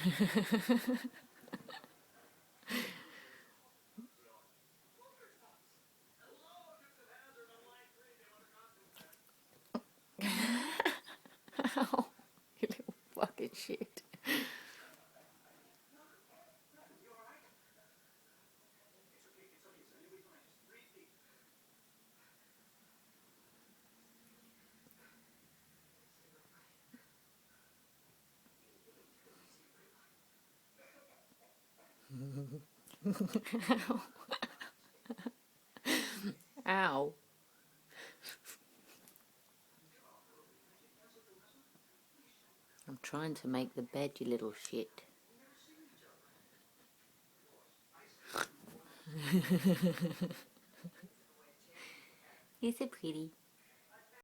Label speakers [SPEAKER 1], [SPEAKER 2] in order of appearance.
[SPEAKER 1] Ow, you little fucking shit. Ow. Ow. I'm trying to make the bed, you little shit. You're so pretty.